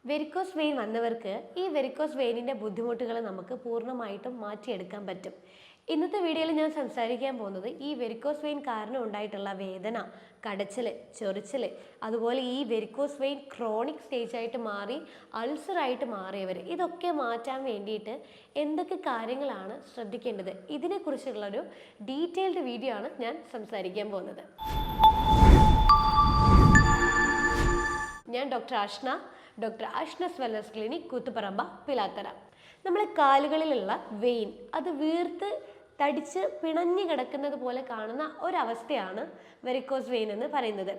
Varicose vein വന്നവർക്ക് ഈ varicose വെയിനിൻ്റെ ബുദ്ധിമുട്ടുകൾ നമുക്ക് പൂർണ്ണമായിട്ടും മാറ്റിയെടുക്കാൻ പറ്റും. ഇന്നത്തെ വീഡിയോയിൽ ഞാൻ സംസാരിക്കാൻ പോകുന്നത് ഈ വെരിക്കോസ് വെയിൻ കാരണം ഉണ്ടായിട്ടുള്ള വേദന, കടച്ചിൽ, ചൊറിച്ചിൽ, അതുപോലെ ഈ വെരിക്കോസ് വെയിൻ ക്രോണിക് സ്റ്റേജായിട്ട് മാറി അൾസറായിട്ട് മാറിയവർ, ഇതൊക്കെ മാറ്റാൻ വേണ്ടിയിട്ട് എന്തൊക്കെ കാര്യങ്ങളാണ് ശ്രദ്ധിക്കേണ്ടത്, ഇതിനെക്കുറിച്ചുള്ളൊരു ഡീറ്റെയിൽഡ് വീഡിയോ ആണ് ഞാൻ സംസാരിക്കാൻ പോകുന്നത്. ഞാൻ doctor Ashna's wellness clinic, Koothuparamba, Pilathara. നമ്മളെ കാലുകളിലുള്ള വെയിൻ അത് വീർത്ത് തടിച്ച് പിണഞ്ഞു കിടക്കുന്നത് പോലെ കാണുന്ന ഒരവസ്ഥയാണ് വെരിക്കോസ് വെയിൻ എന്ന് പറയുന്നത്.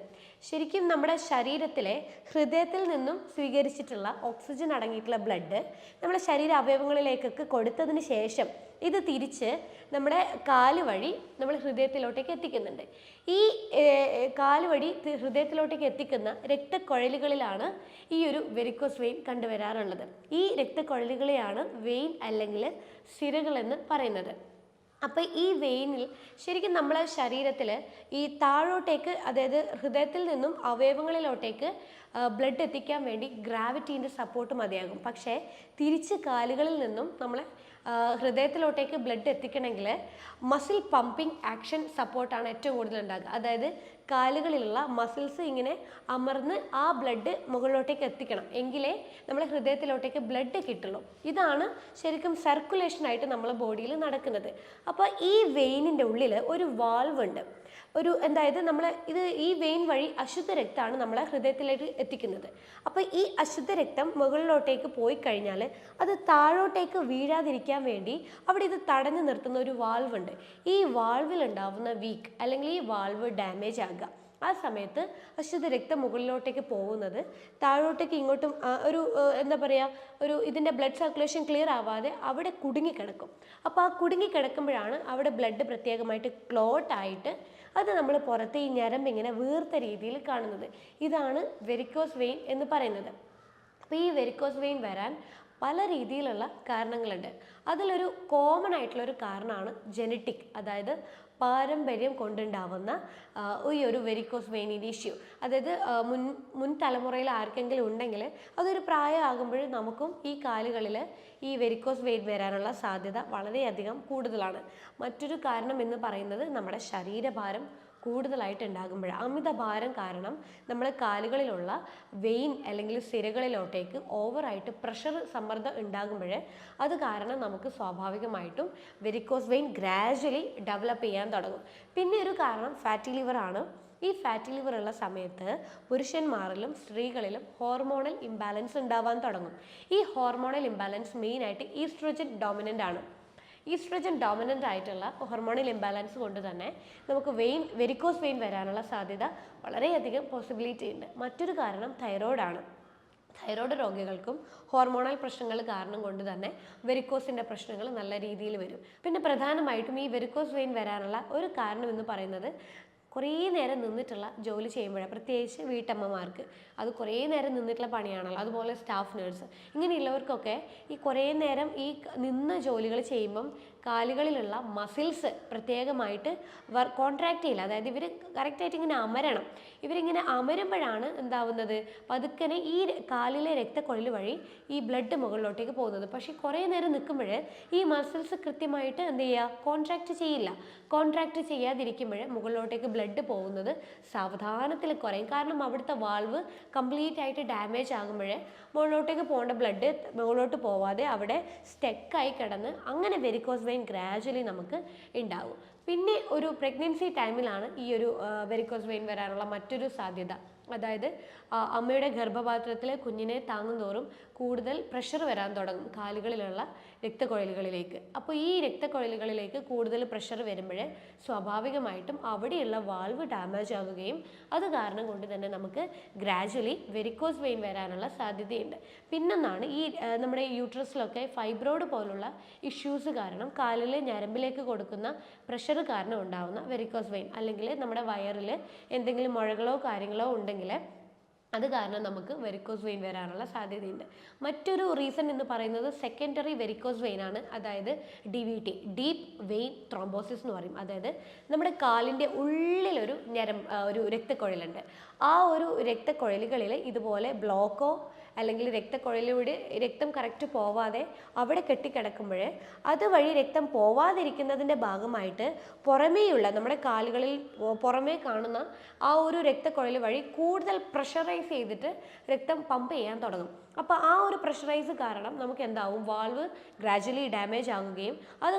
ശരിക്കും നമ്മുടെ ശരീരത്തിലെ ഹൃദയത്തിൽ നിന്നും സ്വീകരിച്ചിട്ടുള്ള ഓക്സിജൻ അടങ്ങിയിട്ടുള്ള ബ്ലഡ് നമ്മുടെ ശരീര അവയവങ്ങളിലേക്കൊക്കെ കൊടുത്തതിന് ശേഷം ഇത് തിരിച്ച് നമ്മുടെ കാല് വഴി നമ്മൾ ഹൃദയത്തിലോട്ടേക്ക് എത്തിക്കുന്നുണ്ട്. ഈ കാല് വഴി ഹൃദയത്തിലോട്ടേക്ക് എത്തിക്കുന്ന രക്തക്കുഴലുകളിലാണ് ഈ ഒരു വെരിക്കോസ് വെയിൻ കണ്ടുവരാറുള്ളത്. ഈ രക്തക്കുഴലുകളെയാണ് വെയിൻ അല്ലെങ്കിൽ സിരകളെന്ന് പറയുന്നത്. അപ്പോൾ ഈ വെയിനിൽ ശരിക്കും നമ്മളെ ശരീരത്തിൽ ഈ താഴോട്ടേക്ക്, അതായത് ഹൃദയത്തിൽ നിന്നും അവയവങ്ങളിലോട്ടേക്ക് ബ്ലഡ് എത്തിക്കാൻ വേണ്ടി ഗ്രാവിറ്റീൻ്റെ സപ്പോർട്ട് മതിയാകും. പക്ഷേ തിരിച്ച് കാലുകളിൽ നിന്നും നമ്മളെ ഹൃദയത്തിലോട്ടേക്ക് ബ്ലഡ് എത്തിക്കണമെങ്കിൽ മസിൽ പമ്പിങ് ആക്ഷൻ സപ്പോർട്ടാണ് ഏറ്റവും കൂടുതൽ ഉണ്ടാകുക. അതായത് കാലുകളിലുള്ള മസിൽസ് ഇങ്ങനെ അമർന്ന് ആ ബ്ലഡ് മുകളിലോട്ടേക്ക് എത്തിക്കണം, എങ്കിലേ നമ്മളെ ഹൃദയത്തിലോട്ടേക്ക് ബ്ലഡ് കിട്ടുള്ളൂ. ഇതാണ് ശരിക്കും സർക്കുലേഷനായിട്ട് നമ്മളെ ബോഡിയിൽ നടക്കുന്നത്. അപ്പോൾ ഈ വെയിനിൻ്റെ ഉള്ളിൽ ഒരു വാൾവ് ഉണ്ട്. അതായത് ഈ വെയിൻ വഴി അശുദ്ധ രക്തമാണ് നമ്മളെ ഹൃദയത്തിലേക്ക് എത്തിക്കുന്നത്. അപ്പോൾ ഈ അശുദ്ധ രക്തം മുകളിലോട്ടേക്ക് പോയി കഴിഞ്ഞാൽ അത് താഴോട്ടേക്ക് വീഴാതിരിക്കാൻ വേണ്ടി അവിടെ ഇത് തടഞ്ഞു നിർത്തുന്ന ഒരു വാൾവ് ഉണ്ട്. ഈ വാൾവിൽ ഉണ്ടാവുന്ന വീക്ക് അല്ലെങ്കിൽ ഈ വാൾവ് ഡാമേജ് ആകുക, ആ സമയത്ത് അശുദ്ധ രക്തം മുകളിലോട്ടേക്ക് പോകുന്നത് താഴോട്ടേക്ക് ഇങ്ങോട്ടും ഇതിൻ്റെ ബ്ലഡ് സർക്കുലേഷൻ ക്ലിയർ ആവാതെ അവിടെ കുടുങ്ങിക്കിടക്കും. അപ്പോൾ ആ കുടുങ്ങിക്കിടക്കുമ്പോഴാണ് അവിടെ ബ്ലഡ് പ്രത്യേകമായിട്ട് ക്ലോട്ടായിട്ട് അത് നമ്മൾ പുറത്ത് ഈ ഞരമ്പ് ഇങ്ങനെ വീർത്ത രീതിയിൽ കാണുന്നത്. ഇതാണ് വെരിക്കോസ് വെയിൻ എന്ന് പറയുന്നത്. അപ്പോൾ ഈ വെരിക്കോസ് വെയിൻ വരാൻ പല രീതിയിലുള്ള കാരണങ്ങളുണ്ട്. അതിലൊരു കോമൺ ആയിട്ടുള്ളൊരു കാരണമാണ് ജനറ്റിക്, അതായത് പാരമ്പര്യം കൊണ്ടുണ്ടാവുന്ന ഈ ഒരു വെരിക്കോസ് വെയിനിൻ്റെ ഇഷ്യൂ. അതായത് മുൻ തലമുറയിൽ ആർക്കെങ്കിലും ഉണ്ടെങ്കിൽ അതൊരു പ്രായമാകുമ്പോൾ നമുക്കും ഈ കാലുകളിൽ ഈ വെരിക്കോസ് വെയിൻ വരാനുള്ള സാധ്യത വളരെയധികം കൂടുതലാണ്. മറ്റൊരു കാരണം എന്ന് പറയുന്നത് നമ്മുടെ ശരീരഭാരം കൂടുതലായിട്ട് ഉണ്ടാകുമ്പോൾ, അമിതഭാരം കാരണം നമ്മുടെ കാലുകളിലുള്ള വെയിൻ അല്ലെങ്കിൽ സിരകളിലോട്ടേക്ക് ഓവറായിട്ട് സമ്മർദ്ദം ഉണ്ടാകുമ്പോൾ അത് കാരണം നമുക്ക് സ്വാഭാവികമായിട്ടും വെരിക്കോസ് വെയിൻ ഗ്രാജ്വലി ഡെവലപ്പ് ചെയ്യാൻ തുടങ്ങും. പിന്നെ ഒരു കാരണം ഫാറ്റി ലിവർ ആണ്. ഈ ഫാറ്റി ലിവർ ഉള്ള സമയത്ത് പുരുഷന്മാരിലും സ്ത്രീകളിലും ഹോർമോണൽ ഇംബാലൻസ് ഉണ്ടാവാൻ തുടങ്ങും. ഈ ഹോർമോണൽ ഇംബാലൻസ് മെയിനായിട്ട് ഈസ്ട്രോജൻ ഡോമിനൻ്റ് ആണ്. ഈസ്ട്രോജൻ ഡോമിനൻ്റ് ആയിട്ടുള്ള ഹോർമോണൽ ഇംബാലൻസ് കൊണ്ട് തന്നെ നമുക്ക് വെരിക്കോസ് വെയിൻ വരാനുള്ള സാധ്യത വളരെയധികം പോസിബിലിറ്റി ഉണ്ട്. മറ്റൊരു കാരണം തൈറോയ്ഡാണ്. തൈറോയ്ഡ് രോഗികൾക്കും ഹോർമോണൽ പ്രശ്നങ്ങൾ കാരണം കൊണ്ട് തന്നെ വെരിക്കോസിൻ്റെ പ്രശ്നങ്ങൾ നല്ല രീതിയിൽ വരും. പിന്നെ പ്രധാനമായിട്ടും ഈ വെരിക്കോസ് വെയിൻ വരാനുള്ള ഒരു കാരണം എന്ന് പറയുന്നത് കുറേ നേരം നിന്നിട്ടുള്ള ജോലി ചെയ്യുമ്പോഴാണ്. പ്രത്യേകിച്ച് വീട്ടമ്മമാർക്ക് അത് കുറേ നേരം നിന്നിട്ടുള്ള പണിയാണല്ലോ. അതുപോലെ സ്റ്റാഫ് നേഴ്സ്, ഇങ്ങനെയുള്ളവർക്കൊക്കെ ഈ കുറേ നേരം ഈ നിന്ന ജോലികൾ ചെയ്യുമ്പം കാലുകളിലുള്ള മസിൽസ് പ്രത്യേകമായിട്ട് കോൺട്രാക്ട് ചെയ്യില്ല. അതായത് ഇവർ കറക്റ്റായിട്ട് ഇങ്ങനെ അമരണം. ഇവരിങ്ങനെ അമരുമ്പോഴാണ് എന്താവുന്നത്, പതുക്കനെ ഈ കാലിലെ രക്തക്കൊഴൽ വഴി ഈ ബ്ലഡ് മുകളിലോട്ടേക്ക് പോകുന്നത്. പക്ഷേ കുറേ നേരം നിൽക്കുമ്പോൾ ഈ മസിൽസ് കൃത്യമായിട്ട് എന്ത് ചെയ്യുക, കോൺട്രാക്ട് ചെയ്യില്ല. കോൺട്രാക്ട് ചെയ്യാതിരിക്കുമ്പോൾ മുകളിലോട്ടേക്ക് ബ്ലഡ് പോകുന്നത് സാവധാനത്തിൽ കുറയും. കാരണം അവിടുത്തെ വാൾവ് കംപ്ലീറ്റ് ആയിട്ട് ഡാമേജ് ആകുമ്പോൾ മുകളിലോട്ടേക്ക് പോകേണ്ട ബ്ലഡ് മുകളിലോട്ട് പോവാതെ അവിടെ സ്റ്റക്കായി കിടന്ന് അങ്ങനെ വെരിക്കോസ് വെയിൻ ഗ്രാജ്വലി നമുക്ക് ഉണ്ടാവും. പിന്നെ ഒരു പ്രഗ്നൻസി ടൈമിലാണ് ഈ ഒരു വെരിക്കോസ് വെയിൻ വരാനുള്ള മറ്റൊരു സാധ്യത. അതായത് അമ്മയുടെ ഗർഭപാത്രത്തിലെ കുഞ്ഞിനെ താങ്ങുന്തോറും കൂടുതൽ പ്രഷർ വരാൻ തുടങ്ങും കാലുകളിലുള്ള രക്തക്കുഴലുകളിലേക്ക്. അപ്പോൾ ഈ രക്തക്കുഴലുകളിലേക്ക് കൂടുതൽ പ്രഷർ വരുമ്പോൾ സ്വാഭാവികമായിട്ടും അവിടെയുള്ള വാൾവ് ഡാമേജ് ആകുകയും അത് കാരണം കൊണ്ട് തന്നെ നമുക്ക് ഗ്രാജ്വലി വെരിക്കോസ് വെയിൻ വരാനുള്ള സാധ്യതയുണ്ട്. പിന്നൊന്നാണ് ഈ നമ്മുടെ യൂട്രസിലൊക്കെ ഫൈബ്രോയിഡ് പോലുള്ള ഇഷ്യൂസ് കാരണം കാലിൽ ഞരമ്പിലേക്ക് കൊടുക്കുന്ന പ്രഷർ കാരണം ഉണ്ടാകുന്ന വെരിക്കോസ് വെയിൻ, അല്ലെങ്കിൽ നമ്മുടെ വയറിൽ എന്തെങ്കിലും മുഴകളോ കാര്യങ്ങളോ ഉണ്ടെങ്കിൽ അത് കാരണം നമുക്ക് വെരിക്കോസ് വെയിൻ വരാനുള്ള സാധ്യതയുണ്ട്. മറ്റൊരു റീസൺ എന്ന് പറയുന്നത് സെക്കൻഡറി വെരിക്കോസ് വെയിൻ ആണ്. അതായത് DVT, ഡീപ്പ് വെയിൻ ത്രോംബോസിസ് എന്ന് പറയും. അതായത് നമ്മുടെ കാലിൻ്റെ ഉള്ളിലൊരു ഒരു രക്തക്കുഴലുണ്ട്. ആ ഒരു രക്തക്കുഴലുകളിൽ ഇതുപോലെ ബ്ലോക്കോ അല്ലെങ്കിൽ രക്തക്കുഴലിലൂടെ രക്തം കറക്റ്റ് പോവാതെ അവിടെ കെട്ടിക്കിടക്കുമ്പോൾ അതുവഴി രക്തം പോവാതിരിക്കുന്നതിൻ്റെ ഭാഗമായിട്ട് പുറമേയുള്ള നമ്മുടെ കാലുകളിൽ പുറമേ കാണുന്ന ആ ഒരു രക്തക്കുഴൽ വഴി കൂടുതൽ പ്രഷറൈസ് ചെയ്തിട്ട് രക്തം പമ്പ് ചെയ്യാൻ തുടങ്ങും. അപ്പോൾ ആ ഒരു പ്രഷറൈസ് കാരണം നമുക്ക് എന്താവും, വാൾവ് ഗ്രാജുവലി ഡാമേജ് ആകുകയും അത്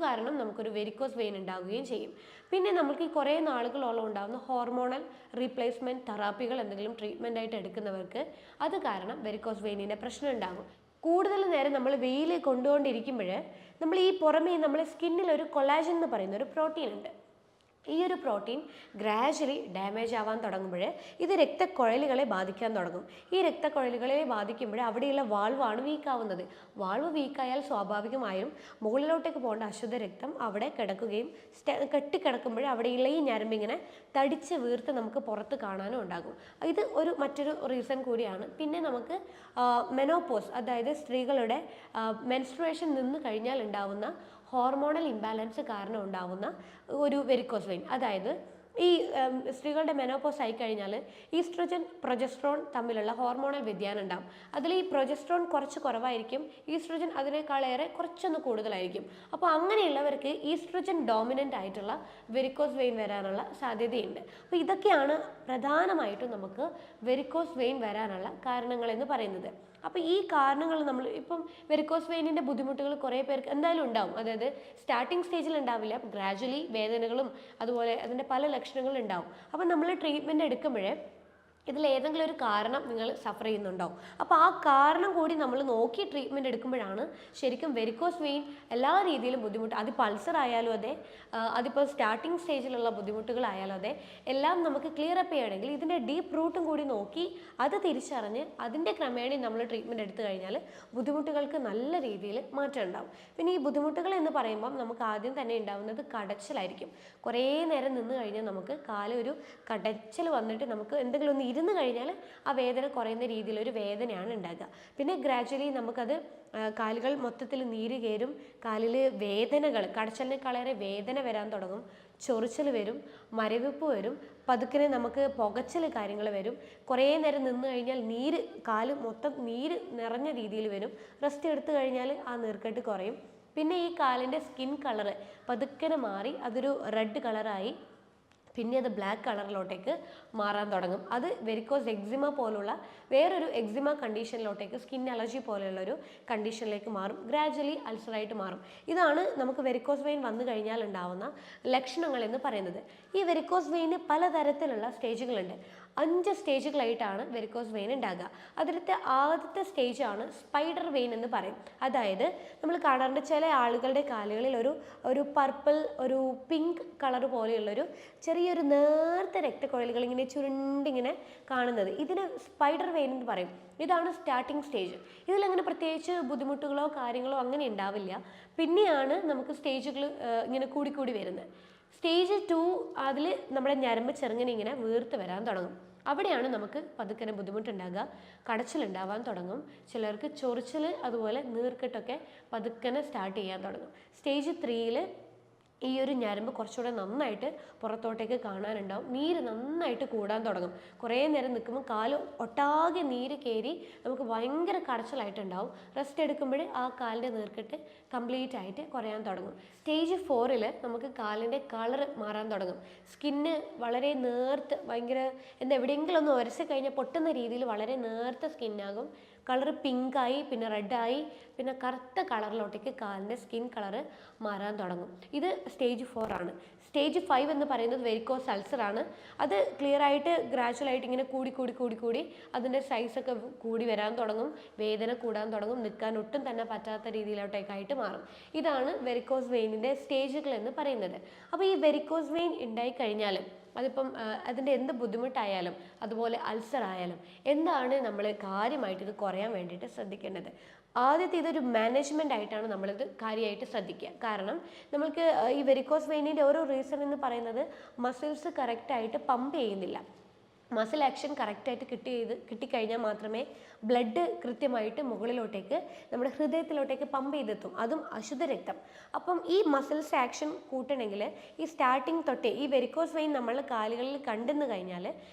കാരണം നമുക്കൊരു വെരിക്കോസ് വെയിൻ ഉണ്ടാവുകയും ചെയ്യും. പിന്നെ നമുക്ക് ഈ കുറേ നാളുകളോളം ഉണ്ടാകുന്ന ഹോർമോണൽ റീപ്ലേസ്മെൻറ്റ് തെറാപ്പികൾ എന്തെങ്കിലും ട്രീറ്റ്മെൻ്റ് ആയിട്ട് എടുക്കുന്നവർക്ക് അത് കാരണം വെരിക്കോസ് വെയിനിൻ്റെ പ്രശ്നം ഉണ്ടാകും. കൂടുതൽ നേരം നമ്മൾ വെയിൽ കൊണ്ടുകൊണ്ടിരിക്കുമ്പോൾ നമ്മൾ ഈ പുറമേ നമ്മുടെ സ്കിന്നിൽ ഒരു കൊളാജൻ എന്ന് പറയുന്ന ഒരു പ്രോട്ടീൻ ഉണ്ട്. ഈ ഒരു പ്രോട്ടീൻ ഗ്രാജുവലി ഡാമേജ് ആവാൻ തുടങ്ങുമ്പോൾ ഇത് രക്തക്കുഴലുകളെ ബാധിക്കാൻ തുടങ്ങും. ഈ രക്തക്കുഴലുകളെ ബാധിക്കുമ്പോൾ അവിടെയുള്ള വാൾവാണ് വീക്കാവുന്നത്. വാൾവ് വീക്കായാൽ സ്വാഭാവികമായും മുകളിലോട്ടേക്ക് പോകേണ്ട അശുദ്ധ രക്തം അവിടെ കിടക്കുകയും കെട്ടിക്കിടക്കുമ്പോൾ അവിടെയുള്ള ഈ ഞരമ്പിങ്ങനെ തടിച്ച് വീർത്ത് നമുക്ക് പുറത്ത് കാണാനും ഉണ്ടാകും. ഇത് മറ്റൊരു റീസൺ കൂടിയാണ്. പിന്നെ നമുക്ക് മെനോപോസ്, അതായത് സ്ത്രീകളുടെ മെൻസ്ട്രുവേഷൻ നിന്ന് കഴിഞ്ഞാൽ ഉണ്ടാവുന്ന ഹോർമോണൽ ഇംബാലൻസ് കാരണം ഉണ്ടാവുന്ന ഒരു വെരിക്കോസ് വെയിൻ. അതായത് ഈ സ്ത്രീകളുടെ മെനോപോസ് ആയിക്കഴിഞ്ഞാൽ ഈസ്ട്രോജൻ പ്രൊജസ്ട്രോൺ തമ്മിലുള്ള ഹോർമോണൽ വ്യതിയാനം ഉണ്ടാകും. അതിൽ ഈ പ്രൊജസ്ട്രോൺ കുറച്ച് കുറവായിരിക്കും, ഈസ്ട്രോജൻ അതിനേക്കാളേറെ കുറച്ചൊന്ന് കൂടുതലായിരിക്കും. അപ്പോൾ അങ്ങനെയുള്ളവർക്ക് ഈസ്ട്രോജൻ ഡോമിനൻ്റ് ആയിട്ടുള്ള വെരിക്കോസ് വെയിൻ വരാനുള്ള സാധ്യതയുണ്ട്. അപ്പോൾ ഇതൊക്കെയാണ് പ്രധാനമായിട്ടും നമുക്ക് വെരിക്കോസ് വെയിൻ വരാനുള്ള കാരണങ്ങളെന്ന് പറയുന്നത്. അപ്പോൾ ഈ കാരണങ്ങൾ നമ്മൾ ഇപ്പം വെരിക്കോസ് വെയിനിൻ്റെ ബുദ്ധിമുട്ടുകൾ കുറേ പേർക്ക് എന്തായാലും ഉണ്ടാവും. അതായത് സ്റ്റാർട്ടിങ് സ്റ്റേജിൽ ഉണ്ടാവില്ല, ഗ്രാജുവലി വേദനകളും അതുപോലെ അതിൻ്റെ പല ലക്ഷണങ്ങളും ഉണ്ടാവും. അപ്പം നമ്മൾ ട്രീറ്റ്മെൻറ്റ് എടുക്കുമ്പോഴേ ഇതിലേതെങ്കിലും ഒരു കാരണം നിങ്ങൾ സഫർ ചെയ്യുന്നുണ്ടാവും. അപ്പോൾ ആ കാരണം കൂടി നമ്മൾ നോക്കി ട്രീറ്റ്മെൻറ്റ് എടുക്കുമ്പോഴാണ് ശരിക്കും വെരിക്കോസ് വെയിൻ എല്ലാ രീതിയിലും ബുദ്ധിമുട്ട്, അതിപ്പോൾ അൾസർ ആയാലും അതെ, അതിപ്പോൾ സ്റ്റാർട്ടിങ് സ്റ്റേജിലുള്ള ബുദ്ധിമുട്ടുകളായാലും അതെ, എല്ലാം നമുക്ക് ക്ലിയർ അപ്പ് ചെയ്യണമെങ്കിൽ ഇതിൻ്റെ ഡീപ്പ് റൂട്ടും കൂടി നോക്കി അത് തിരിച്ചറിഞ്ഞ് അതിൻ്റെ ക്രമേണ നമ്മൾ ട്രീറ്റ്മെൻറ്റ് എടുത്തു കഴിഞ്ഞാൽ ബുദ്ധിമുട്ടുകൾക്ക് നല്ല രീതിയിൽ മാറ്റം ഉണ്ടാവും. പിന്നെ ഈ ബുദ്ധിമുട്ടുകൾ എന്ന് പറയുമ്പം നമുക്ക് ആദ്യം തന്നെ ഉണ്ടാവുന്നത് കടച്ചിലായിരിക്കും. കുറേ നേരം നിന്ന് കഴിഞ്ഞാൽ നമുക്ക് കാലൊരു കടച്ചിൽ വന്നിട്ട് നമുക്ക് എന്തെങ്കിലും ഒന്ന് ഇരുന്ന് കഴിഞ്ഞാൽ ആ വേദന കുറയുന്ന രീതിയിലൊരു വേദനയാണ് ഉണ്ടാകുക. പിന്നെ ഗ്രാജുവലി നമുക്കത് കാലുകൾ മൊത്തത്തിൽ നീര് കയറും, കാലിൽ വേദനകൾ, കടച്ചലിനേക്കാളേറെ വേദന വരാൻ തുടങ്ങും, ചൊറിച്ചൽ വരും, മരവിപ്പ് വരും, പതുക്കിനെ നമുക്ക് പുകച്ചൽ കാര്യങ്ങൾ വരും. കുറേ നേരം നിന്ന് കഴിഞ്ഞാൽ കാല് മൊത്തം നീര് നിറഞ്ഞ രീതിയിൽ വരും. റെസ്റ്റ് എടുത്തു കഴിഞ്ഞാൽ ആ നീർക്കെട്ട് കുറയും. പിന്നെ ഈ കാലിൻ്റെ സ്കിൻ കളറ് പതുക്കനെ മാറി അതൊരു റെഡ് കളറായി പിന്നെ അത് ബ്ലാക്ക് കളറിലോട്ടേക്ക് മാറാൻ തുടങ്ങും. അത് വെരിക്കോസ് എക്സിമ പോലുള്ള വേറൊരു എക്സിമ കണ്ടീഷനിലോട്ടേക്ക്, സ്കിൻ അലർജി പോലെയുള്ളൊരു കണ്ടീഷനിലേക്ക് മാറും. ഗ്രാജുവലി അൾസറായിട്ട് മാറും. ഇതാണ് നമുക്ക് വെരിക്കോസ് വെയിൻ വന്നു കഴിഞ്ഞാൽ ഉണ്ടാവുന്ന ലക്ഷണങ്ങൾ എന്ന് പറയുന്നത്. ഈ വെരിക്കോസ് വെയിന് പലതരത്തിലുള്ള സ്റ്റേജുകളുണ്ട്. 5 സ്റ്റേജുകളായിട്ടാണ് വെരിക്കോസ് വെയിൻ ഉണ്ടാകുക. അതിലത്തെ ആദ്യത്തെ സ്റ്റേജാണ് സ്പൈഡർ വെയിൻ എന്ന് പറയും. അതായത് നമ്മൾ കാണാറുണ്ട് ചില ആളുകളുടെ കാലുകളിൽ ഒരു പർപ്പിൾ, ഒരു പിങ്ക് കളർ പോലെയുള്ളൊരു ചെറിയൊരു നേർത്ത രക്തക്കുഴലുകൾ ഇങ്ങനെ ചുരുണ്ടിങ്ങനെ കാണുന്നത്. ഇതിന് സ്പൈഡർ വെയിൻ എന്ന് പറയും. ഇതാണ് സ്റ്റാർട്ടിങ് സ്റ്റേജ്. ഇതിലങ്ങനെ പ്രത്യേകിച്ച് ബുദ്ധിമുട്ടുകളോ കാര്യങ്ങളോ അങ്ങനെ ഉണ്ടാവില്ല. പിന്നെയാണ് നമുക്ക് സ്റ്റേജുകൾ ഇങ്ങനെ കൂടിക്കൂടി വരുന്നത്. സ്റ്റേജ് 2 അതിൽ നമ്മുടെ ഞരമ്പ് ചെറുങ്ങനെ വീർത്ത് വരാൻ തുടങ്ങും. അവിടെയാണ് നമുക്ക് പതുക്കനെ ബുദ്ധിമുട്ടുണ്ടാകുക, കടച്ചിലുണ്ടാവാൻ തുടങ്ങും. ചിലർക്ക് ചൊറിച്ചിൽ അതുപോലെ നീർക്കെട്ടൊക്കെ പതുക്കനെ സ്റ്റാർട്ട് ചെയ്യാൻ തുടങ്ങും. സ്റ്റേജ് 3യിൽ ഈ ഒരു ഞരമ്പ് കുറച്ചുകൂടെ നന്നായിട്ട് പുറത്തോട്ടേക്ക് കാണാനുണ്ടാവും. നീര് നന്നായിട്ട് കൂടാൻ തുടങ്ങും. കുറേ നേരം നിൽക്കുമ്പോൾ കാല് ഒട്ടാകെ നീര് കയറി നമുക്ക് ഭയങ്കര കടച്ചിലായിട്ടുണ്ടാവും. റെസ്റ്റ് എടുക്കുമ്പോൾ ആ കാലിൻ്റെ നീർക്കെട്ട് കംപ്ലീറ്റ് ആയിട്ട് കുറയാൻ തുടങ്ങും. സ്റ്റേജ് 4ൽ നമുക്ക് കാലിൻ്റെ കളർ മാറാൻ തുടങ്ങും. സ്കിന്ന് വളരെ നേർത്ത് ഭയങ്കര എവിടെയെങ്കിലും ഒന്ന് ഉരച്ച് കഴിഞ്ഞാൽ പൊട്ടുന്ന രീതിയിൽ വളരെ നേർത്ത സ്കിന്നാകും. കളർ പിങ്കായി, പിന്നെ റെഡായി, പിന്നെ കറുത്ത കളറിലോട്ടേക്ക് കാലിൻ്റെ സ്കിൻ കളറ് മാറാൻ തുടങ്ങും. ഇത് സ്റ്റേജ് 4 ആണ്. സ്റ്റേജ് 5 എന്ന് പറയുന്നത് വെരിക്കോസ് അൾസറാണ്. അത് ക്ലിയറായിട്ട് ഗ്രാജുവലായിട്ട് ഇങ്ങനെ കൂടി അതിൻ്റെ സൈസൊക്കെ കൂടി വരാൻ തുടങ്ങും, വേദന കൂടാൻ തുടങ്ങും, നിൽക്കാൻ ഒട്ടും തന്നെ പറ്റാത്ത രീതിയിലോട്ടേക്കായിട്ട് മാറും. ഇതാണ് വെരിക്കോസ് വെയിനിൻ്റെ സ്റ്റേജുകൾ എന്ന് പറയുന്നത്. അപ്പോൾ ഈ വെരിക്കോസ് വെയിൻ ഉണ്ടായിക്കഴിഞ്ഞാൽ അതിപ്പം അതിൻ്റെ എന്ത് ബുദ്ധിമുട്ടായാലും അതുപോലെ അൾസർ ആയാലും എന്താണ് നമ്മൾ കാര്യമായിട്ട് ഇത് കുറയാൻ വേണ്ടിയിട്ട് ശ്രദ്ധിക്കേണ്ടത്? ആദ്യത്തെ ഇതൊരു മാനേജ്മെൻ്റ് ആയിട്ടാണ് നമ്മളിത് കാര്യമായിട്ട് ശ്രദ്ധിക്കുക. കാരണം നമ്മൾക്ക് ഈ വെരിക്കോസ് വെയിനിൻ്റെ ഓരോ റീസൺ എന്ന് പറയുന്നത് മസിൽസ് കറക്റ്റായിട്ട് പമ്പ് ചെയ്യുന്നില്ല. മസിൽ ആക്ഷൻ കറക്റ്റായിട്ട് കിട്ടിക്കഴിഞ്ഞാൽ മാത്രമേ ബ്ലഡ് കൃത്യമായിട്ട് മുകളിലോട്ടേക്ക് നമ്മുടെ ഹൃദയത്തിലോട്ടേക്ക് പമ്പ് ചെയ്തെത്തും, അതും അശുദ്ധ രക്തം. അപ്പം ഈ മസിൽസ് ആക്ഷൻ കൂട്ടണമെങ്കിൽ ഈ സ്റ്റാർട്ടിങ് തൊട്ടേ ഈ വെരിക്കോസ് വെയിൻ നമ്മൾ കാലുകളിൽ കണ്ടെന്ന് കഴിഞ്ഞാൽ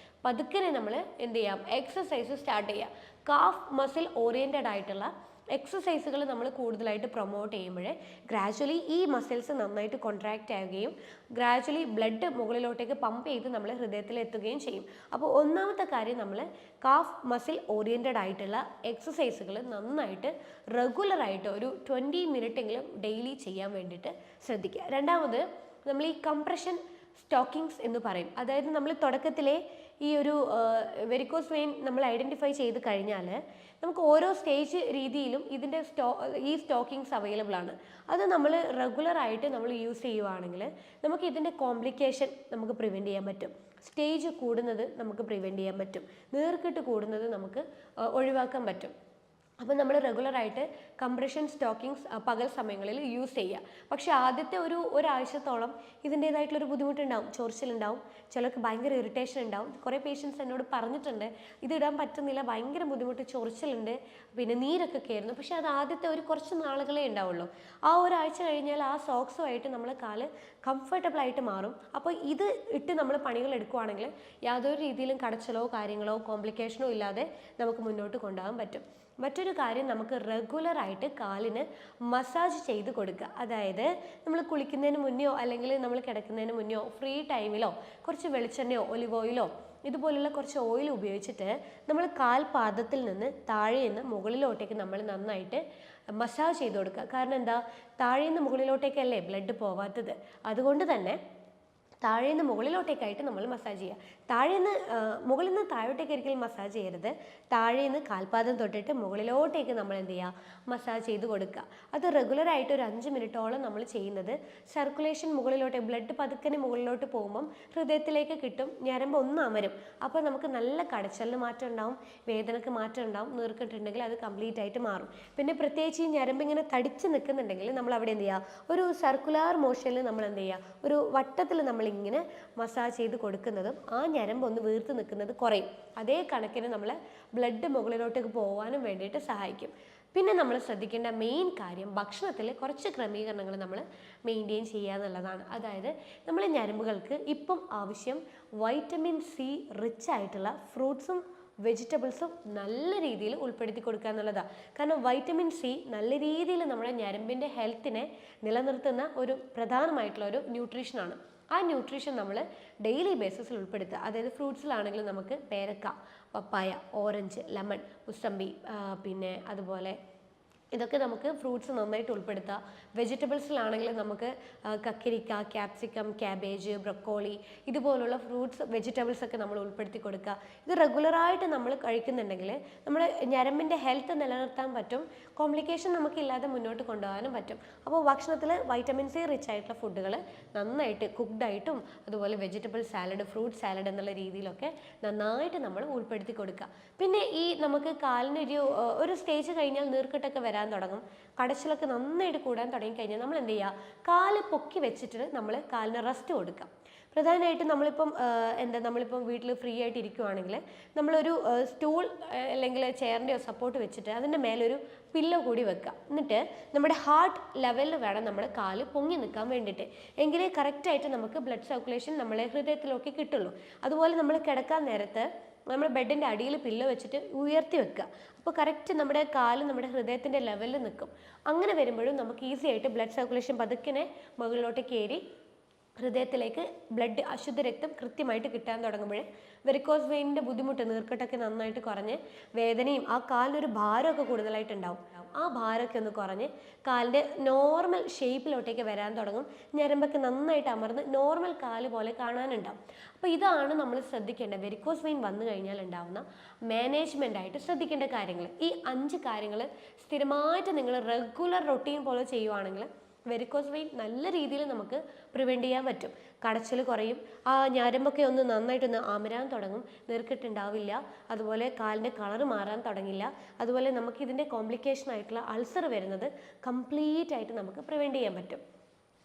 പതുക്കനെ നമ്മൾ എന്ത് ചെയ്യാം, എക്സസൈസ് സ്റ്റാർട്ട് ചെയ്യുക. കാഫ് മസിൽ ഓറിയൻറ്റഡ് ആയിട്ടുള്ള എക്സസൈസുകൾ നമ്മൾ കൂടുതലായിട്ട് പ്രൊമോട്ട് ചെയ്യുമ്പോൾ ഗ്രാജ്വലി ഈ മസിൽസ് നന്നായിട്ട് കോൺട്രാക്റ്റ് ആവുകയും ഗ്രാജ്വലി ബ്ലഡ് മുകളിലോട്ടേക്ക് പമ്പ് ചെയ്ത് നമ്മൾ ഹൃദയത്തിൽ എത്തുകയും ചെയ്യും. അപ്പോൾ ഒന്നാമത്തെ കാര്യം, നമ്മൾ കാഫ് മസിൽ ഓറിയൻറ്റഡ് ആയിട്ടുള്ള എക്സസൈസുകൾ നന്നായിട്ട് റെഗുലറായിട്ട് ഒരു 20 മിനിറ്റെങ്കിലും ഡെയിലി ചെയ്യാൻ വേണ്ടിയിട്ട് ശ്രദ്ധിക്കുക. രണ്ടാമത്, നമ്മൾ ഈ കംപ്രഷൻ സ്റ്റോക്കിങ്സ് എന്ന് പറയും. അതായത് നമ്മൾ തുടക്കത്തിലെ ഈ ഒരു വെരിക്കോസ് വെയിൻ നമ്മൾ ഐഡൻറ്റിഫൈ ചെയ്ത് കഴിഞ്ഞാൽ നമുക്ക് ഓരോ സ്റ്റേജ് രീതിയിലും ഇതിൻ്റെ ഈ സ്റ്റോക്കിങ്സ് അവൈലബിൾ ആണ്. അത് നമ്മൾ റെഗുലറായിട്ട് നമ്മൾ യൂസ് ചെയ്യുവാണെങ്കിൽ നമുക്ക് ഇതിൻ്റെ കോംപ്ലിക്കേഷൻ നമുക്ക് പ്രിവെൻറ്റ് ചെയ്യാൻ പറ്റും. സ്റ്റേജ് കൂടുന്നത് നമുക്ക് പ്രിവെൻറ്റ് ചെയ്യാൻ പറ്റും. നീർക്കെട്ട് കൂടുന്നത് നമുക്ക് ഒഴിവാക്കാൻ പറ്റും. അപ്പോൾ നമ്മൾ റെഗുലറായിട്ട് കംപ്രഷൻ സ്റ്റോക്കിങ്സ് പകൽ സമയങ്ങളിൽ യൂസ് ചെയ്യുക. പക്ഷേ ആദ്യത്തെ ഒരാഴ്ചത്തോളം ഇതിൻ്റേതായിട്ടുള്ളൊരു ബുദ്ധിമുട്ടുണ്ടാവും, ചൊറിച്ചിലുണ്ടാവും, ചിലർക്ക് ഭയങ്കര ഇറിറ്റേഷൻ ഉണ്ടാവും. കുറേ പേഷ്യൻസ് എന്നോട് പറഞ്ഞിട്ടുണ്ട് ഇത് ഇടാൻ പറ്റുന്നില്ല, ഭയങ്കര ബുദ്ധിമുട്ട്, ചൊറിച്ചിലുണ്ട്, പിന്നെ നീരൊക്കെ കയറുന്നു. പക്ഷേ അത് ആദ്യത്തെ കുറച്ച് നാളുകളേ ഉണ്ടാവുള്ളൂ. ആ ഒരാഴ്ച കഴിഞ്ഞാൽ ആ സോക്സുമായിട്ട് നമ്മൾ കാല് കംഫർട്ടബിൾ ആയിട്ട് മാറും. അപ്പോൾ ഇത് ഇട്ട് നമ്മൾ പണികൾ എടുക്കുകയാണെങ്കിൽ യാതൊരു രീതിയിലും കടച്ചിലോ കാര്യങ്ങളോ കോംപ്ലിക്കേഷനോ ഇല്ലാതെ നമുക്ക് മുന്നോട്ട് കൊണ്ടുപോകാൻ പറ്റും. മറ്റൊരു കാര്യം, നമുക്ക് റെഗുലറായിട്ട് കാലിന് മസാജ് ചെയ്ത് കൊടുക്കുക. അതായത് നമ്മൾ കുളിക്കുന്നതിന് മുന്നെയോ അല്ലെങ്കിൽ നമ്മൾ കിടക്കുന്നതിന് മുന്നെയോ ഫ്രീ ടൈമിലോ കുറച്ച് വെളിച്ചെണ്ണയോ ഒലിവ് ഓയിലോ ഇതുപോലുള്ള കുറച്ച് ഓയിൽ ഉപയോഗിച്ചിട്ട് നമ്മൾ കാൽപാദത്തിൽ നിന്ന് താഴെ നിന്ന് മുകളിലോട്ടേക്ക് നമ്മൾ നന്നായിട്ട് മസാജ് ചെയ്ത് കൊടുക്കുക. കാരണം എന്താ, താഴെ നിന്ന് മുകളിലോട്ടേക്കല്ലേ ബ്ലഡ് പോവാത്തത്. അതുകൊണ്ട് തന്നെ താഴേന്ന് മുകളിലോട്ടേക്കായിട്ട് നമ്മൾ മസാജ് ചെയ്യുക. മുകളിൽ നിന്ന് താഴോട്ടേക്ക് ഒരിക്കലും മസാജ് ചെയ്യരുത്. താഴേന്ന് കാൽപാദം തൊട്ടിട്ട് മുകളിലോട്ടേക്ക് നമ്മൾ എന്ത് ചെയ്യുക, മസാജ് ചെയ്ത് കൊടുക്കുക. അത് റെഗുലറായിട്ട് ഒരു 5 മിനിറ്റോളം നമ്മൾ ചെയ്യുന്നത് സർക്കുലേഷൻ മുകളിലോട്ട്, ബ്ലഡ് പതുക്കനെ മുകളിലോട്ട് പോകുമ്പം ഹൃദയത്തിലേക്ക് കിട്ടും, ഞരമ്പ് ഒന്ന് അമരും. അപ്പോൾ നമുക്ക് നല്ല കടച്ചലിന് മാറ്റം ഉണ്ടാവും, വേദനക്ക് മാറ്റം ഉണ്ടാവും, നീർക്കിട്ടുണ്ടെങ്കിൽ അത് കംപ്ലീറ്റ് ആയിട്ട് മാറും. പിന്നെ പ്രത്യേകിച്ച് ഈ ഞരമ്പ് ഇങ്ങനെ തടിച്ച് നിൽക്കുന്നുണ്ടെങ്കിൽ നമ്മൾ അവിടെ എന്ത് ചെയ്യുക, ഒരു സർക്കുലാർ മോഷനിൽ നമ്മൾ എന്ത് ചെയ്യുക, ഒരു വട്ടത്തിൽ നമ്മൾ ഇങ്ങനെ മസാജ് ചെയ്ത് കൊടുക്കുന്നതും ആ ഞരമ്പ് ഒന്ന് വീർത്ത് നിൽക്കുന്നത് കുറയും. അതേ കണക്കിന് നമ്മൾ ബ്ലഡ് മുകളിലോട്ടേക്ക് പോകാനും വേണ്ടിയിട്ട് സഹായിക്കും. പിന്നെ നമ്മൾ ശ്രദ്ധിക്കേണ്ട മെയിൻ കാര്യം, ഭക്ഷണത്തിൽ കുറച്ച് ക്രമീകരണങ്ങൾ നമ്മൾ മെയിൻറ്റെയിൻ ചെയ്യുക എന്നുള്ളതാണ്. അതായത് നമ്മൾ ഞരമ്പുകൾക്ക് ഇപ്പം ആവശ്യം വൈറ്റമിൻ സി റിച്ച് ആയിട്ടുള്ള ഫ്രൂട്ട്സും വെജിറ്റബിൾസും നല്ല രീതിയിൽ ഉൾപ്പെടുത്തി കൊടുക്കുക എന്നുള്ളതാണ്. കാരണം വൈറ്റമിൻ സി നല്ല രീതിയിൽ നമ്മുടെ ഞരമ്പിൻ്റെ ഹെൽത്തിനെ നിലനിർത്തുന്ന ഒരു പ്രധാനമായിട്ടുള്ള ഒരു ന്യൂട്രീഷനാണ്. ആ ന്യൂട്രീഷൻ നമ്മൾ ഡെയിലി ബേസിസിൽ ഉൾപ്പെടുത്തുക. അതായത് ഫ്രൂട്ട്സിലാണെങ്കിൽ നമുക്ക് പേരക്ക, പപ്പായ, ഓറഞ്ച്, ലെമൺ, മുസമ്പി, പിന്നെ അതുപോലെ ഇതൊക്കെ നമുക്ക് ഫ്രൂട്ട്സ് നന്നായിട്ട് ഉൾപ്പെടുത്തുക. വെജിറ്റബിൾസിലാണെങ്കിൽ നമുക്ക് കക്കിരിക്ക, ക്യാപ്സിക്കം, ക്യാബേജ്, ബ്രൊക്കോളി ഇതുപോലുള്ള ഫ്രൂട്ട്സ് വെജിറ്റബിൾസ് ഒക്കെ നമ്മൾ ഉൾപ്പെടുത്തി കൊടുക്കുക. ഇത് റെഗുലറായിട്ട് നമ്മൾ കഴിക്കുന്നുണ്ടെങ്കിൽ നമ്മൾ ഞരമ്പിൻ്റെ ഹെൽത്ത് നിലനിർത്താൻ പറ്റും, കോംപ്ലിക്കേഷൻ നമുക്കില്ലാതെ മുന്നോട്ട് കൊണ്ടുപോകാനും പറ്റും. അപ്പോൾ ഭക്ഷണത്തിൽ വൈറ്റമിൻ സി റിച്ച് ആയിട്ടുള്ള ഫുഡുകൾ നന്നായിട്ട് കുക്ക്ഡായിട്ടും അതുപോലെ വെജിറ്റബിൾ സാലഡ്, ഫ്രൂട്ട് സാലഡ് എന്നുള്ള രീതിയിലൊക്കെ നന്നായിട്ട് നമ്മൾ ഉൾപ്പെടുത്തി കൊടുക്കുക. പിന്നെ ഈ നമുക്ക് കാലിന് ഒരു സ്റ്റേജ് കഴിഞ്ഞാൽ നീർക്കെട്ടൊക്കെ വരാൻ തുടങ്ങും, കടച്ചിലൊക്കെ നന്നായിട്ട് കൂടാൻ തുടങ്ങി കഴിഞ്ഞാൽ നമ്മൾ എന്ത് ചെയ്യുക, കാല് പൊക്കി വെച്ചിട്ട് നമ്മൾ കാലിന് റെസ്റ്റ് കൊടുക്കാം. പ്രധാനമായിട്ടും നമ്മളിപ്പം വീട്ടിൽ ഫ്രീ ആയിട്ട് ഇരിക്കുവാണെങ്കിൽ നമ്മളൊരു സ്റ്റൂൾ അല്ലെങ്കിൽ ചെയറിൻ്റെയോ സപ്പോർട്ട് വെച്ചിട്ട് അതിൻ്റെ മേലൊരു പില്ലോ കൂടി വെക്കുക. എന്നിട്ട് നമ്മുടെ ഹാർട്ട് ലെവലിൽ വേണം നമ്മുടെ കാല് പൊങ്ങി നിൽക്കാൻ വേണ്ടിയിട്ട്. എങ്കിലേ കറക്റ്റായിട്ട് നമുക്ക് ബ്ലഡ് സർക്കുലേഷൻ നമ്മളെ ഹൃദയത്തിലൊക്കെ കിട്ടുള്ളൂ. അതുപോലെ നമ്മൾ കിടക്കാൻ നേരത്ത് നമ്മൾ ബെഡിൻ്റെ അടിയിൽ പില്ലോ വെച്ചിട്ട് ഉയർത്തി വെക്കുക. അപ്പോൾ കറക്റ്റ് നമ്മുടെ കാല് നമ്മുടെ ഹൃദയത്തിൻ്റെ ലെവലിൽ നിൽക്കും. അങ്ങനെ വരുമ്പോഴും നമുക്ക് ഈസി ആയിട്ട് ബ്ലഡ് സർക്കുലേഷൻ പതുക്കെ മുകളിലോട്ട് കയറി ഹൃദയത്തിലേക്ക് ബ്ലഡ്, അശുദ്ധ രക്തം കൃത്യമായിട്ട് കിട്ടാൻ തുടങ്ങുമ്പോൾ വെരിക്കോസ് വെയിനിൻ്റെ ബുദ്ധിമുട്ട്, നീർക്കെട്ടൊക്കെ നന്നായിട്ട് കുറഞ്ഞ് വേദനയും ആ കാലിനൊരു ഭാരമൊക്കെ കൂടുതലായിട്ടുണ്ടാവും. ആ ഭാരമൊക്കെ ഒന്ന് കുറഞ്ഞ് കാലിൻ്റെ നോർമൽ ഷേപ്പിലോട്ടേക്ക് വരാൻ തുടങ്ങും. ഞരമ്പൊക്കെ നന്നായിട്ട് അമർന്ന് നോർമൽ കാല് പോലെ കാണാനുണ്ടാവും. അപ്പോൾ ഇതാണ് നമ്മൾ ശ്രദ്ധിക്കേണ്ടത്. വെരിക്കോസ് വെയിൻ വന്നു കഴിഞ്ഞാൽ ഉണ്ടാവുന്ന മാനേജ്മെൻറ്റായിട്ട് ശ്രദ്ധിക്കേണ്ട കാര്യങ്ങൾ. ഈ 5 കാര്യങ്ങൾ സ്ഥിരമായിട്ട് നിങ്ങൾ റെഗുലർ റൊട്ടീൻ പോലെ ചെയ്യുവാണെങ്കിൽ വെരിക്കോസ് വെയിൻ നല്ല രീതിയിൽ നമുക്ക് പ്രിവെൻറ്റ് ചെയ്യാൻ പറ്റും. കടച്ചിൽ കുറയും, ആ ഞരമ്പൊക്കെ ഒന്ന് നന്നായിട്ടൊന്ന് അമരാൻ തുടങ്ങും, നീർക്കെട്ടുണ്ടാവില്ല, അതുപോലെ കാലിൻ്റെ കളറ് മാറാൻ തുടങ്ങില്ല. അതുപോലെ നമുക്ക് ഇതിൻ്റെ കോംപ്ലിക്കേഷൻ ആയിട്ടുള്ള അൾസർ വരുന്നത് കംപ്ലീറ്റ് ആയിട്ട് നമുക്ക് പ്രിവെൻറ്റ് ചെയ്യാൻ പറ്റും.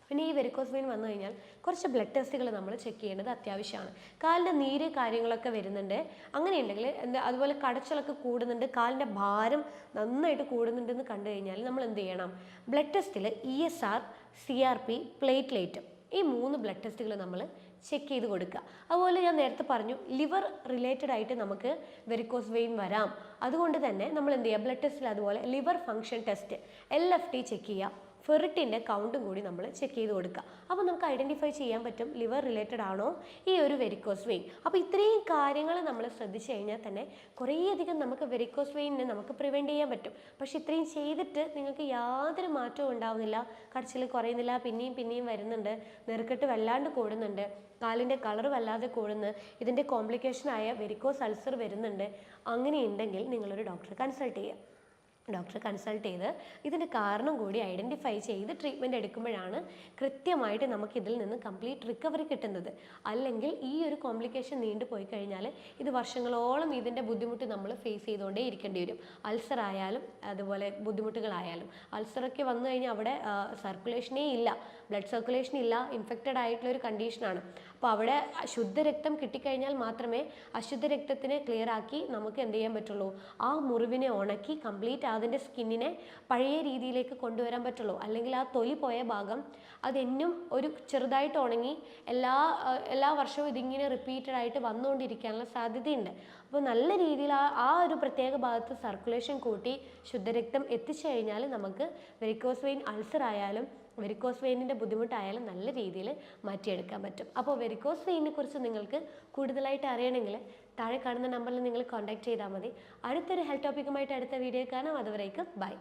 പിന്നെ ഈ വെരിക്കോസ് വെയിൻ വന്നു കഴിഞ്ഞാൽ കുറച്ച് ബ്ലഡ് ടെസ്റ്റുകൾ നമ്മൾ ചെക്ക് ചെയ്യേണ്ടത് അത്യാവശ്യമാണ്. കാലിൻ്റെ നീര് കാര്യങ്ങളൊക്കെ വരുന്നുണ്ട്, അങ്ങനെയുണ്ടെങ്കിൽ അതുപോലെ കടച്ചിലൊക്കെ കൂടുന്നുണ്ട്, കാലിൻ്റെ ഭാരം നന്നായിട്ട് കൂടുന്നുണ്ടെന്ന് കണ്ടു കഴിഞ്ഞാൽ നമ്മൾ എന്ത് ചെയ്യണം, ബ്ലഡ് ടെസ്റ്റിൽ ESR, CRP, പ്ലേറ്റ്ലേറ്റ് ഈ 3 ബ്ലഡ് ടെസ്റ്റുകൾ നമ്മൾ ചെക്ക് ചെയ്ത് കൊടുക്കുക. അതുപോലെ ഞാൻ നേരത്തെ പറഞ്ഞു ലിവർ റിലേറ്റഡ് ആയിട്ട് നമുക്ക് വെരിക്കോസ് വെയിൻ വരാം. അതുകൊണ്ട് തന്നെ നമ്മൾ എന്ത് ചെയ്യുക, ബ്ലഡ് ടെസ്റ്റിൽ അതുപോലെ liver function test LFT check ചെയ്യുക, ഫെറിറ്റിൻ്റെ കൗണ്ടും കൂടി നമ്മൾ ചെക്ക് ചെയ്ത് കൊടുക്കുക. അപ്പോൾ നമുക്ക് ഐഡൻറ്റിഫൈ ചെയ്യാൻ പറ്റും ലിവർ റിലേറ്റഡ് ആണോ ഈ ഒരു വെരിക്കോസ് വെയിൻ. അപ്പോൾ ഇത്രയും കാര്യങ്ങൾ നമ്മൾ ശ്രദ്ധിച്ചു കഴിഞ്ഞാൽ തന്നെ കുറേയധികം നമുക്ക് വെരിക്കോസ് വെയിനിനെ നമുക്ക് പ്രിവെൻറ്റ് ചെയ്യാൻ പറ്റും. പക്ഷേ ഇത്രയും ചെയ്തിട്ട് നിങ്ങൾക്ക് യാതൊരു മാറ്റവും ഉണ്ടാവുന്നില്ല, കടച്ചിൽ കുറയുന്നില്ല, പിന്നെയും വരുന്നുണ്ട്, നെറുക്കെട്ട് വല്ലാണ്ട് കൂടുന്നുണ്ട്, കാലിൻ്റെ കളർ വല്ലാതെ കൂടുന്നു, ഇതിൻ്റെ കോംപ്ലിക്കേഷനായ വെരിക്കോസ് അൾസർ വരുന്നുണ്ട്, അങ്ങനെയുണ്ടെങ്കിൽ നിങ്ങളൊരു ഡോക്ടറെ കൺസൾട്ട് ചെയ്യുക. ഡോക്ടറെ കൺസൾട്ട് ചെയ്ത് ഇതിൻ്റെ കാരണം കൂടി ഐഡൻറ്റിഫൈ ചെയ്ത് ട്രീറ്റ്മെൻറ്റ് എടുക്കുമ്പോഴാണ് കൃത്യമായിട്ട് നമുക്കിതിൽ നിന്ന് കംപ്ലീറ്റ് റിക്കവറി കിട്ടുന്നത്. അല്ലെങ്കിൽ ഈ ഒരു കോംപ്ലിക്കേഷൻ നീണ്ടു പോയി കഴിഞ്ഞാൽ ഇത് വർഷങ്ങളോളം ഇതിൻ്റെ ബുദ്ധിമുട്ട് നമ്മൾ ഫേസ് ചെയ്തുകൊണ്ടേ ഇരിക്കേണ്ടി വരും. അൾസർ ആയാലും അതുപോലെ ബുദ്ധിമുട്ടുകളായാലും. അൾസറൊക്കെ വന്നു കഴിഞ്ഞാൽ അവിടെ സർക്കുലേഷനേ ഇല്ല, ബ്ലഡ് സർക്കുലേഷൻ ഇല്ല, ഇൻഫെക്റ്റഡ് ആയിട്ടുള്ള ഒരു കണ്ടീഷനാണ്. അപ്പോൾ അവിടെ ശുദ്ധരക്തം കിട്ടിക്കഴിഞ്ഞാൽ മാത്രമേ അശുദ്ധ രക്തത്തിനെ ക്ലിയർ ആക്കി നമുക്ക് എന്ത് ചെയ്യാൻ പറ്റുള്ളൂ, ആ മുറിവിനെ ഉണക്കി കംപ്ലീറ്റ് അതിൻ്റെ സ്കിന്നിനെ പഴയ രീതിയിലേക്ക് കൊണ്ടുവരാൻ പറ്റുള്ളൂ. അല്ലെങ്കിൽ ആ തൊലി പോയ ഭാഗം അതെന്നും ഒരു ചെറുതായിട്ട് ഉണങ്ങി എല്ലാ വർഷവും ഇതിങ്ങനെ റിപ്പീറ്റഡ് ആയിട്ട് വന്നുകൊണ്ടിരിക്കാനുള്ള സാധ്യതയുണ്ട്. അപ്പോൾ നല്ല രീതിയിൽ ആ ഒരു പ്രത്യേക ഭാഗത്ത് സർക്കുലേഷൻ കൂട്ടി ശുദ്ധരക്തം എത്തിച്ചു കഴിഞ്ഞാൽ നമുക്ക് വെരിക്കോസ് വെയിൻ അൾസർ ആയാലും വെരിക്കോസ് വെയിനിൻ്റെ ബുദ്ധിമുട്ടായാലും നല്ല രീതിയിൽ മാറ്റിയെടുക്കാൻ പറ്റും. അപ്പോൾ വെരിക്കോസ് വെയിനെ കുറിച്ച് നിങ്ങൾക്ക് കൂടുതലായിട്ട് അറിയണമെങ്കിൽ താഴെ കാണുന്ന നമ്പറിൽ നിങ്ങൾ കോൺടാക്ട് ചെയ്താൽ മതി. അടുത്തൊരു ഹെൽത്ത് ടോപ്പിക്കുമായിട്ട് അടുത്ത വീഡിയോ കാണാം. അതുവരേക്കും ബൈ.